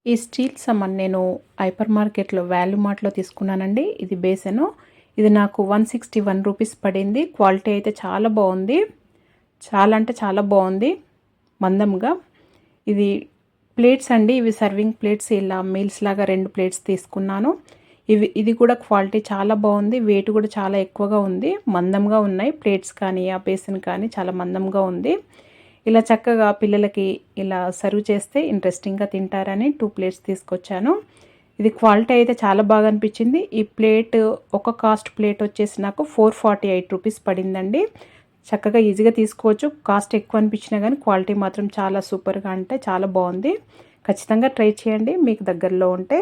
ఈ స్టీల్ సామాన్ నేను హైపర్ మార్కెట్‌లో వాల్యూ మార్ట్‌లో తీసుకున్నానండి. ఇది బేసను. ఇది నాకు 161 రూపీస్ పడింది. క్వాలిటీ అయితే చాలా బావుంది. చాలా అంటే చాలా బావుంది. మందంగా. ఇది ప్లేట్స్ అండి. ఇవి సర్వింగ్ ప్లేట్స్ ఇలా మీల్స్ లాగా 2 ప్లేట్స్ తీసుకున్నాను. ఇది కూడా క్వాలిటీ చాలా బావుంది. వెయిట్ కూడా చాలా ఎక్కువగా ఉంది. మందంగా ఉన్నాయి. ప్లేట్స్ కానీ, ఆ బేసిన్ కానీ చాలా మందంగా ఉంది. ఇలా చక్కగా పిల్లలకి ఇలా సర్వ్ చేస్తే ఇంట్రెస్టింగ్‌గా తింటారని 2 ప్లేట్స్ తీసుకొచ్చాను. ఇది క్వాలిటీ అయితే చాలా బాగా అనిపించింది. ఈ ప్లేట్ ఒక కాస్ట్ ప్లేట్ వచ్చేసి నాకు 448 రూపీస్ పడిందండి. చక్కగా ఈజీగా తీసుకోవచ్చు. కాస్ట్ ఎక్కువ అనిపించినా కానీ క్వాలిటీ మాత్రం చాలా సూపర్‌గా అంటే చాలా బాగుంది. ఖచ్చితంగా ట్రై చేయండి మీకు దగ్గరలో ఉంటే.